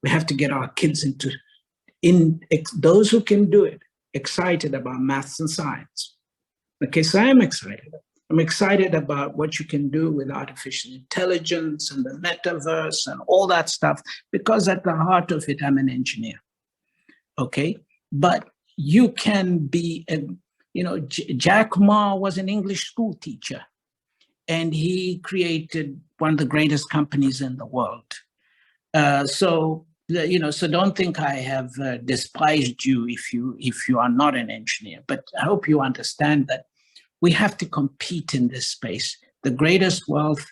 we have to get our kids those who can do it, excited about maths and science. Okay, so I'm excited. I'm excited about what you can do with artificial intelligence and the metaverse and all that stuff, because at the heart of it, I'm an engineer, okay? But you can be, Jack Ma was an English school teacher, and he created one of the greatest companies in the world. So don't think I have despised you if you are not an engineer, but I hope you understand that we have to compete in this space. The greatest wealth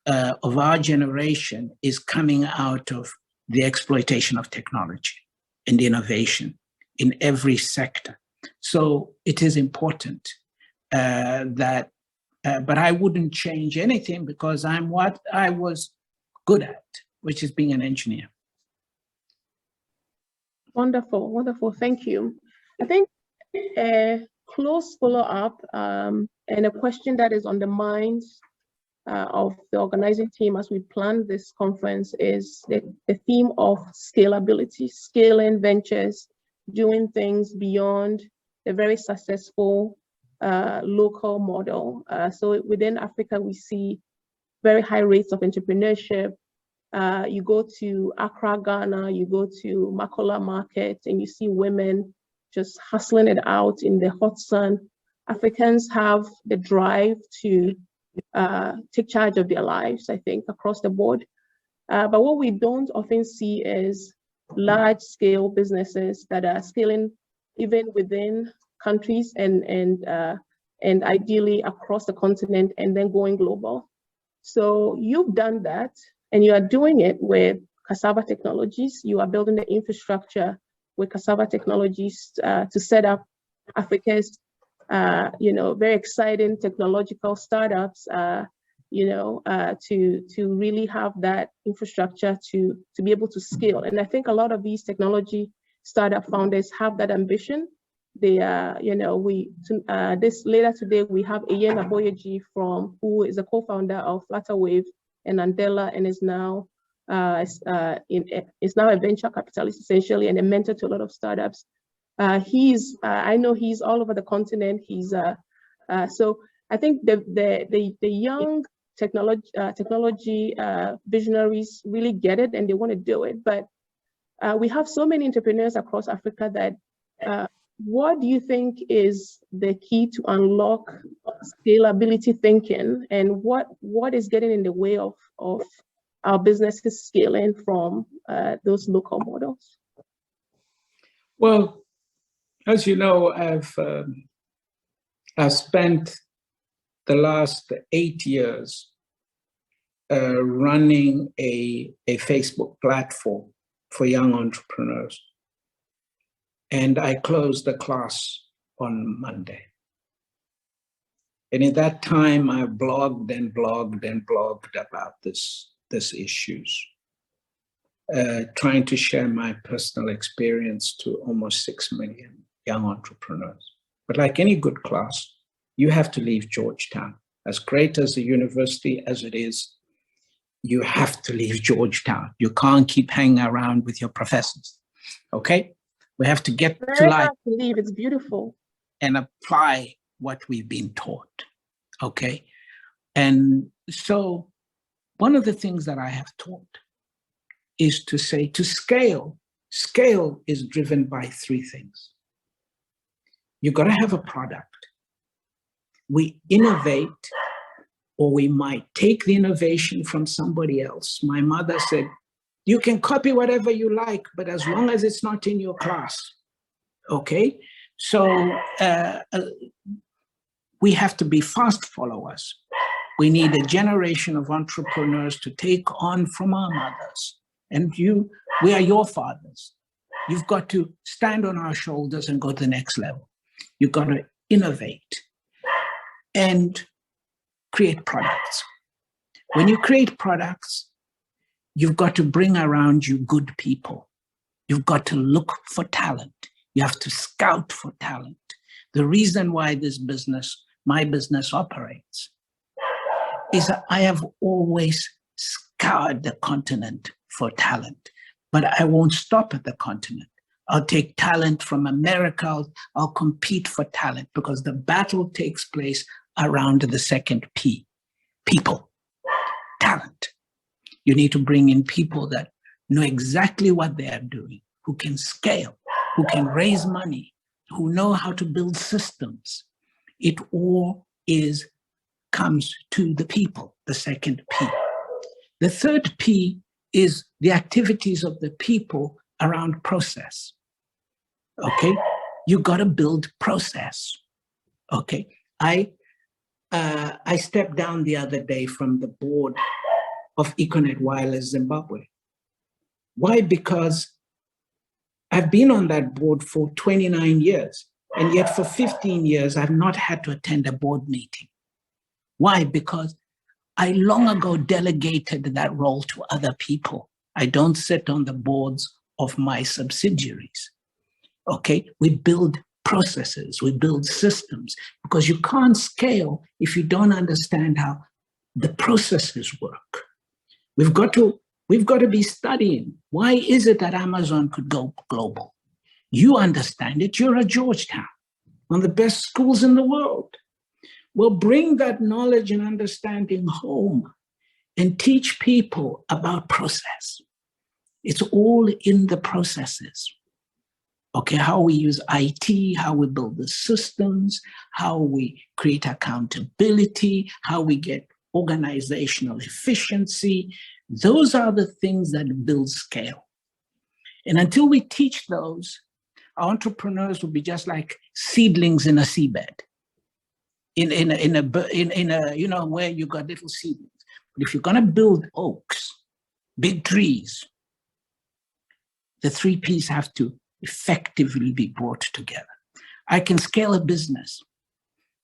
of our generation is coming out of the exploitation of technology and innovation in every sector. So it is important that, but I wouldn't change anything because I'm what I was good at, which is being an engineer. Wonderful, wonderful, thank you. I think a close follow-up and a question that is on the minds of the organizing team as we plan this conference is the theme of scalability, scaling ventures, doing things beyond the very successful local model. So within Africa, we see very high rates of entrepreneurship. You go to Accra, Ghana, you go to Makola Market, and you see women just hustling it out in the hot sun. Africans have the drive to take charge of their lives, I think, across the board. But what we don't often see is large-scale businesses that are scaling even within countries and ideally across the continent and then going global. So you've done that, and you are doing it with Cassava Technologies. You are building the infrastructure with Cassava Technologies to set up Africa's, very exciting technological startups, to really have that infrastructure to be able to scale. And I think a lot of these technology startup founders have that ambition. They are, this later today we have Ian Aboyeji who is a co-founder of Flutterwave and Andela, and is now a venture capitalist essentially and a mentor to a lot of startups. I know he's all over the continent. So I think the young technology visionaries really get it and they want to do it. But we have so many entrepreneurs across Africa that what do you think is the key to unlock scalability thinking, and what is getting in the way of our businesses scaling from those local models? Well, as you know, I've spent the last 8 years running a Facebook platform for young entrepreneurs. And I closed the class on Monday. And in that time, I blogged and blogged and blogged about this issues, trying to share my personal experience to almost 6 million young entrepreneurs. But like any good class, you have to leave Georgetown. As great as the university as it is, you have to leave Georgetown. You can't keep hanging around with your professors, okay? We have to get to life. To leave. It's beautiful. And apply what we've been taught, okay? And so one of the things that I have taught is to say to scale is driven by 3 things. You've got to have a product. We innovate, or we might take the innovation from somebody else. My mother said, you can copy whatever you like, but as long as it's not in your class, okay? So we have to be fast followers. We need a generation of entrepreneurs to take on from our mothers. And we are your fathers. You've got to stand on our shoulders and go to the next level. You've got to innovate and create products. When you create products, you've got to bring around you good people. You've got to look for talent. You have to scout for talent. The reason why my business operates is that I have always scoured the continent for talent, but I won't stop at the continent. I'll take talent from America. I'll compete for talent because the battle takes place around the second P, people, talent. You need to bring in people that know exactly what they are doing, who can scale, who can raise money, who know how to build systems. It all comes to the people, the second P. The third P is the activities of the people around process. Okay, you got to build process. Okay, I stepped down the other day from the board of Econet Wireless Zimbabwe. Why? Because I've been on that board for 29 years, and yet for 15 years, I've not had to attend a board meeting. Why? Because I long ago delegated that role to other people. I don't sit on the boards of my subsidiaries. Okay, we build processes, we build systems, because you can't scale if you don't understand how the processes work. We've got to be studying. Why is it that Amazon could go global? You understand it. You're at Georgetown, one of the best schools in the world. Well, bring that knowledge and understanding home and teach people about process. It's all in the processes. Okay, how we use IT, how we build the systems, how we create accountability, how we get organizational efficiency. Those are the things that build scale. And until we teach those, our entrepreneurs will be just like seedlings in a seabed. In a you know, where you got little seedlings. But if you're gonna build oaks, big trees, the three P's have to effectively be brought together. I can scale a business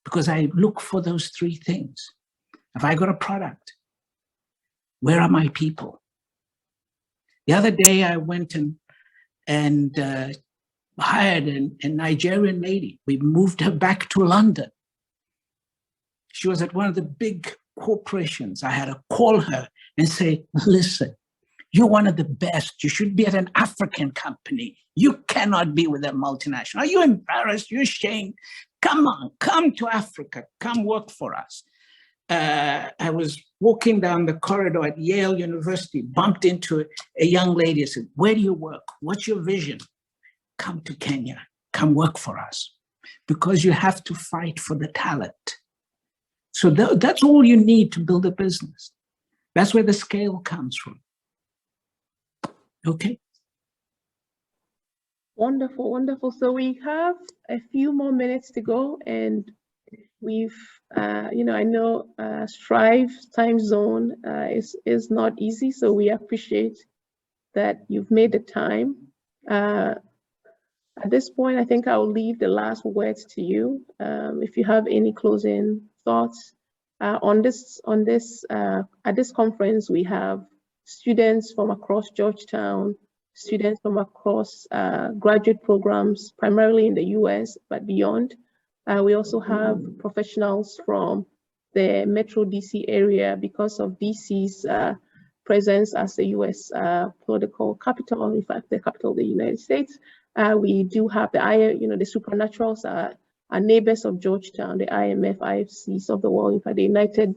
because I look for those three things. Have I got a product? Where are my people? The other day I went and hired a Nigerian lady. We moved her back to London. She was at one of the big corporations. I had to call her and say, listen, you're one of the best. You should be at an African company. You cannot be with a multinational. Are you embarrassed? You're ashamed? Come on, come to Africa. Come work for us. I was walking down the corridor at Yale University, bumped into a young lady and said, where do you work? What's your vision? Come to Kenya. Come work for us. Because you have to fight for the talent. So that's all you need to build a business. That's where the scale comes from. Okay. Wonderful, wonderful. So we have a few more minutes to go, and we've, you know, I know Strive time zone is not easy, so we appreciate that you've made the time. At this point, I think I'll leave the last words to you. If you have any closing thoughts at this conference, we have students from across Georgetown, students from across graduate programs, primarily in the US, but beyond. We also have professionals from the Metro DC area because of DC's presence as the US political capital, in fact, the capital of the United States. We do have the supernaturals, are neighbors of Georgetown, the IMF, IFCs of the world. In fact, the United,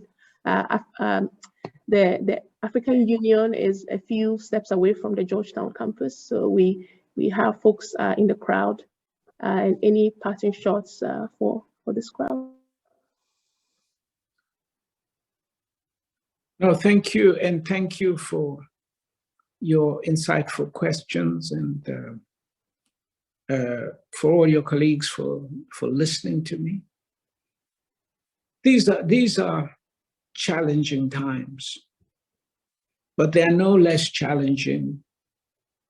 the African Union is a few steps away from the Georgetown campus. So we have folks in the crowd, and any parting shots for this crowd. No, thank you. And thank you for your insightful questions, and for all your colleagues for listening to me. These are challenging times, but they are no less challenging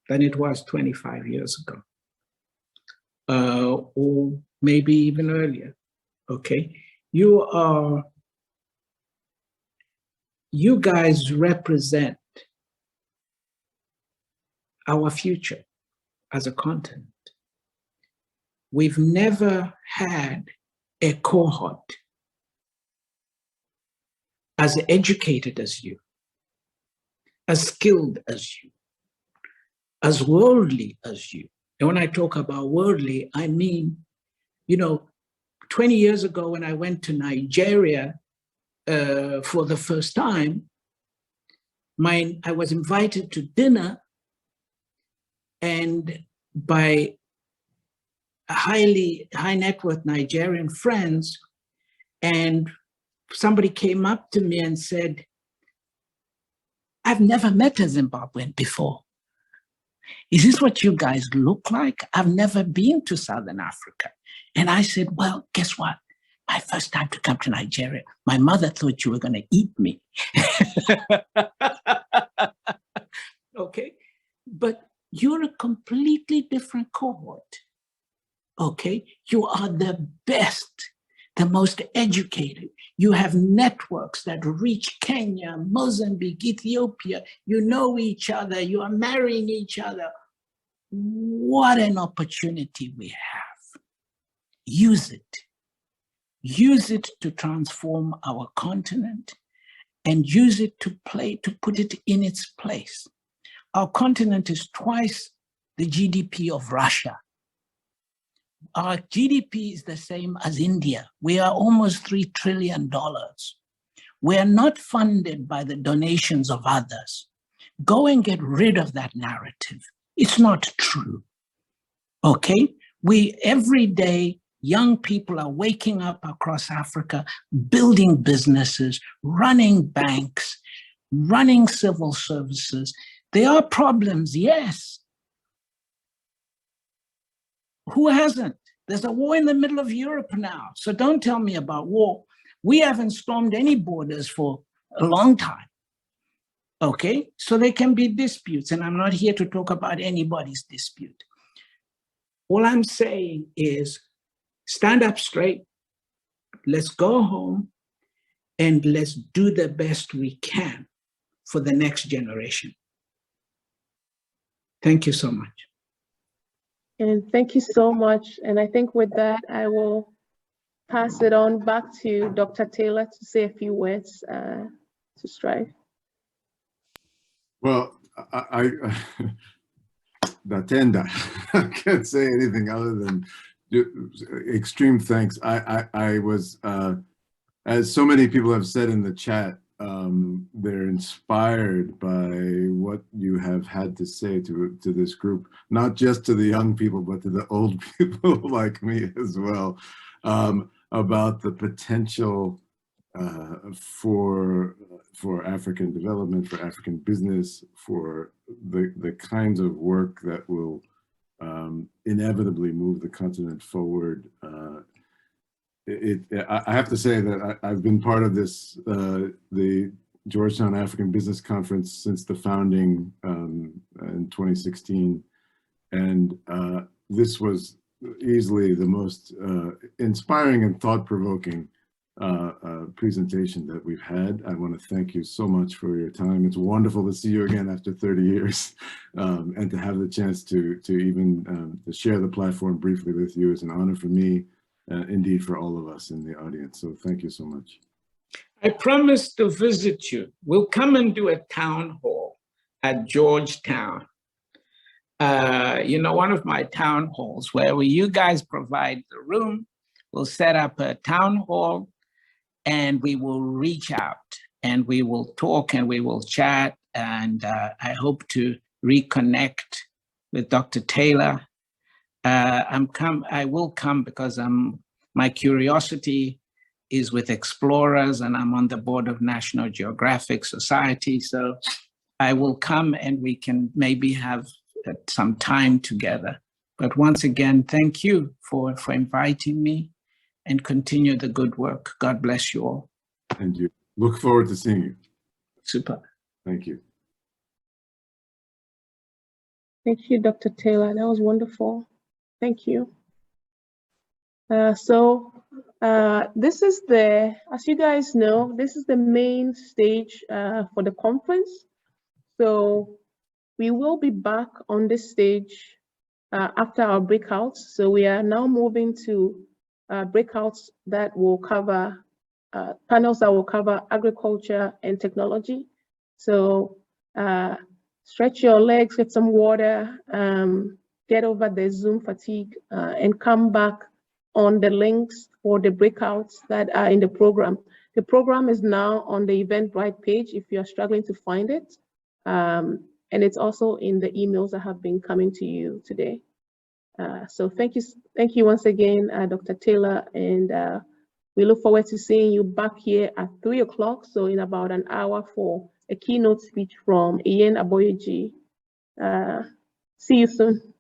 than it was 25 years ago, or maybe even earlier. Okay, you guys represent our future as a continent. We've never had a cohort as educated as you, as skilled as you, as worldly as you. And when I talk about worldly, I mean, you know, 20 years ago when I went to Nigeria for the first time, I was invited to dinner, and by high net worth Nigerian friends, and somebody came up to me and said, I've never met a Zimbabwean before. Is this what you guys look like? I've never been to Southern Africa. And I said, well, guess what? My first time to come to Nigeria, my mother thought you were going to eat me. Okay, but you're a completely different cohort. Okay, you are the best, the most educated. You have networks that reach Kenya, Mozambique, Ethiopia. You know each other. You are marrying each other. What an opportunity we have. Use it. Use it to transform our continent, and use it to put it in its place. Our continent is twice the GDP of Russia. Our GDP is the same as India. We are almost $3 trillion. We are not funded by the donations of others. Go and get rid of that narrative. It's not true. Okay? Every day, young people are waking up across Africa, building businesses, running banks, running civil services. There are problems, yes. Who hasn't? There's a war in the middle of Europe now, so don't tell me about war. We haven't stormed any borders for a long time, okay? So there can be disputes, and I'm not here to talk about anybody's dispute. All I'm saying is stand up straight, let's go home, and let's do the best we can for the next generation. Thank you so much. And thank you so much. And I think with that, I will pass it on back to Dr. Taylor to say a few words to Strive. Well, Datenda, I can't say anything other than extreme thanks. I was, as so many people have said in the chat, they're inspired by what you have had to say to this group, not just to the young people, but to the old people like me as well, about the potential for African development, for African business, for the kinds of work that will inevitably move the continent forward. I have to say that I've been part of this, the Georgetown African Business Conference since the founding in 2016. And this was easily the most inspiring and thought-provoking presentation that we've had. I want to thank you so much for your time. It's wonderful to see you again after 30 years, and to have the chance to even to share the platform briefly with you is an honor for me. Indeed, for all of us in the audience. So thank you so much. I promise to visit you. We'll come and do a town hall at Georgetown. You know, one of my town halls where you guys provide the room, we'll set up a town hall and we will reach out and we will talk and we will chat. And I hope to reconnect with Dr. Taylor. I will come because my curiosity is with explorers and I'm on the board of National Geographic Society. So I will come and we can maybe have some time together. But once again, thank you for inviting me and continue the good work. God bless you all. And you. Look forward to seeing you. Super. Thank you. Thank you, Dr. Taylor. That was wonderful. Thank you. This is as you guys know, this is the main stage for the conference. So we will be back on this stage after our breakouts. So we are now moving to breakouts that will cover, panels that will cover agriculture and technology. So stretch your legs, get some water, get over the Zoom fatigue, and come back on the links for the breakouts that are in the program. The program is now on the Eventbrite page if you're struggling to find it. And it's also in the emails that have been coming to you today. So thank you once again, Dr. Taylor, and we look forward to seeing you back here at 3 o'clock, so in about an hour, for a keynote speech from Ian Aboyeji. See you soon.